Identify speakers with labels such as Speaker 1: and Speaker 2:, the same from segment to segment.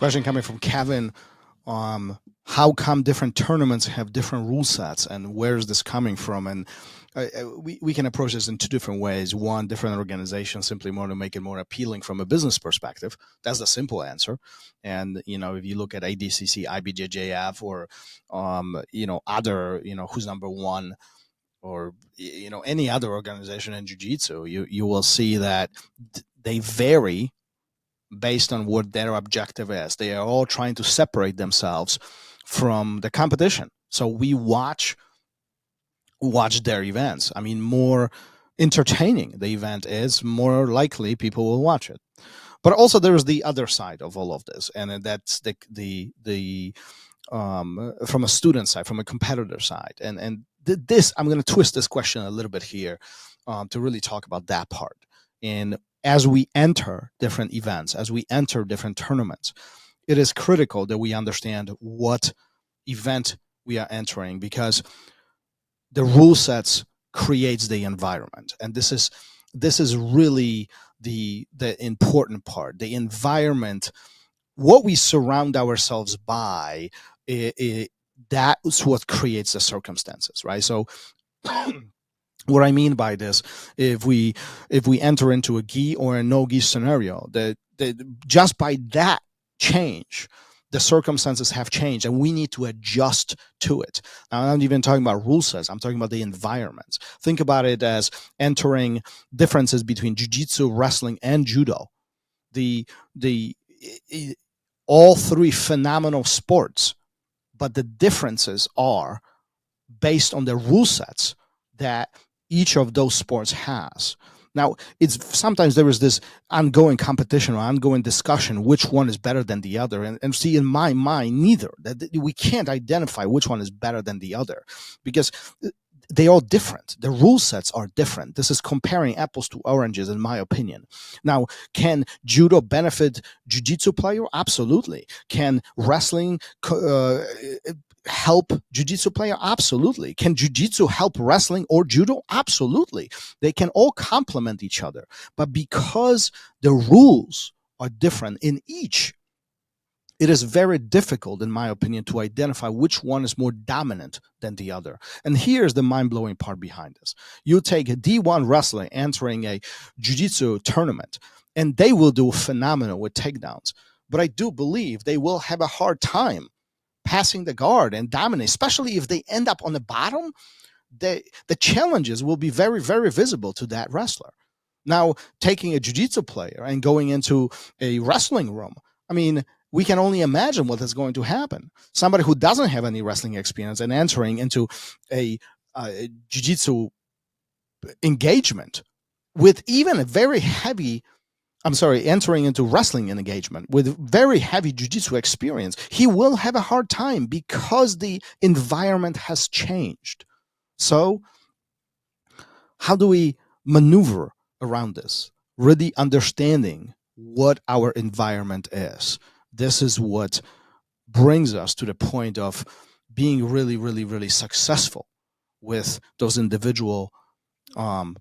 Speaker 1: Question coming from Kevin. How come different tournaments have different rule sets, and where is this coming from? And we can approach this in two different ways. One, different organizations simply want to make it more appealing from a business perspective. That's the simple answer. And if you look at ADCC, IBJJF, or other, who's number one, or any other organization in jiu-jitsu, you will see that they vary based on what their objective is. They are all trying to separate themselves from the competition. So we watch their events. I mean, more entertaining the event is, more likely people will watch it. But also there's the other side of all of this, and that's the from a student side, from a competitor side. And this, I'm going to twist this question a little bit here to really talk about that part. And as we enter different events, as we enter different tournaments, it is critical that we understand what event we are entering, because the rule sets creates the environment. And this is really the important part. The environment, what we surround ourselves by, that's what creates the circumstances, right? So what I mean by this, if we enter into a gi or a no gi scenario, that just by that change, the circumstances have changed, and we need to adjust to it. Now, I'm not even talking about rule sets. I'm talking about the environments. Think about it as entering differences between jiu-jitsu, wrestling, and judo. All three phenomenal sports, but the differences are based on the rule sets that each of those sports has. Now, sometimes there is this ongoing competition or ongoing discussion, which one is better than the other. And see, in my mind, neither. That we can't identify which one is better than the other, because they are different. The rule sets are different. This is comparing apples to oranges, in my opinion. Now, can judo benefit jiu-jitsu player? Absolutely. Can wrestling help jiu-jitsu player? Absolutely. Can jiu-jitsu help wrestling or judo? Absolutely. They can all complement each other. But because the rules are different in each, it is very difficult, in my opinion, to identify which one is more dominant than the other. And here's the mind-blowing part behind this. You take a D1 wrestler entering a jiu-jitsu tournament, and they will do phenomenal with takedowns. But I do believe they will have a hard time passing the guard and dominate, especially if they end up on the bottom. The challenges will be very, very visible to that wrestler. Now, taking a jiu-jitsu player and going into a wrestling room, I mean, we can only imagine what is going to happen. Somebody who doesn't have any wrestling experience and entering into a jiu-jitsu engagement with even a very heavy, entering into wrestling engagement with very heavy jiu-jitsu experience, he will have a hard time because the environment has changed. So how do we maneuver around this? Really understanding what our environment is. This is what brings us to the point of being really, really, really successful with those individual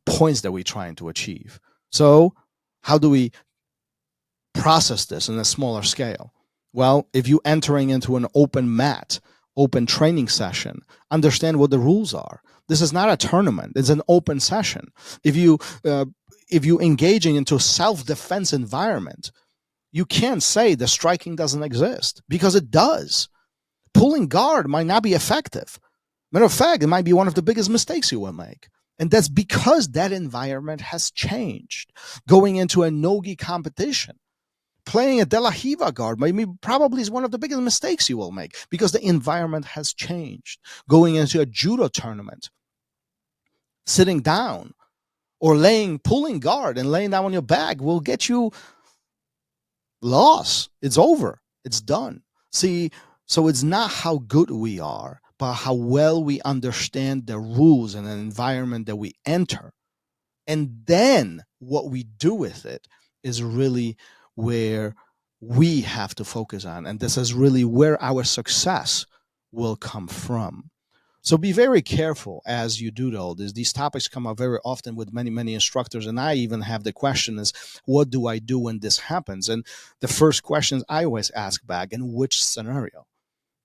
Speaker 1: points that we're trying to achieve. So how do we process this on a smaller scale? Well, if you're entering into an open mat, open training session, understand what the rules are. This is not a tournament. It's an open session. If you're engaging into a self-defense environment, you can't say the striking doesn't exist, because it does. Pulling guard might not be effective. Matter of fact, it might be one of the biggest mistakes you will make. And that's because that environment has changed. Going into a no-gi competition, playing a De La Riva guard probably is one of the biggest mistakes you will make, because the environment has changed. Going into a judo tournament, sitting down or pulling guard and laying down on your back will get you loss. It's over. It's done. See, so it's not how good we are, but how well we understand the rules and the environment that we enter. And then what we do with it is really where we have to focus on. And this is really where our success will come from. So be very careful as you do all this. These topics come up very often with many, many instructors. And I even have the question is, what do I do when this happens? And the first questions I always ask back, in which scenario?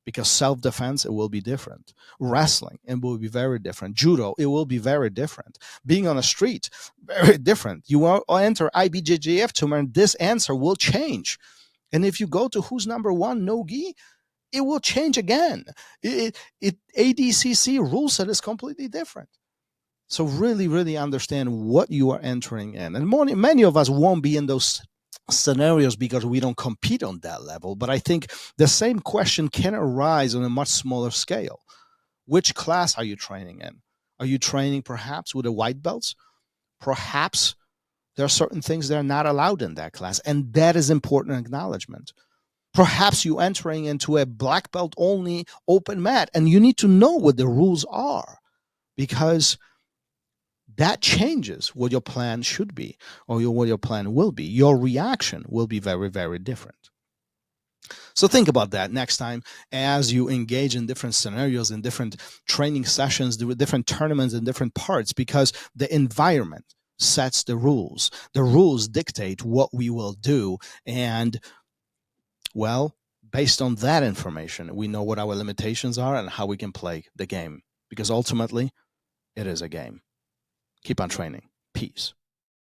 Speaker 1: Because self-defense, it will be different. Wrestling, it will be very different. Judo, it will be very different. Being on the street, very different. You will enter IBJJF tournament, this answer will change. And if you go to who's number one, no-gi, it will change again. ADCC rule set is completely different. So really, really understand what you are entering in. And many of us won't be in those scenarios because we don't compete on that level. But I think the same question can arise on a much smaller scale. Which class are you training in? Are you training perhaps with the white belts? Perhaps there are certain things that are not allowed in that class, and that is important acknowledgement. Perhaps you entering into a black belt only open mat, and you need to know what the rules are, because that changes what your plan should be, or what your plan will be. Your reaction will be very, very different. So think about that next time as you engage in different scenarios, in different training sessions, different tournaments in different parts, because the environment sets the rules. The rules dictate what we will do. And well, based on that information, we know what our limitations are and how we can play the game, because ultimately it is a game. Keep on training. Peace.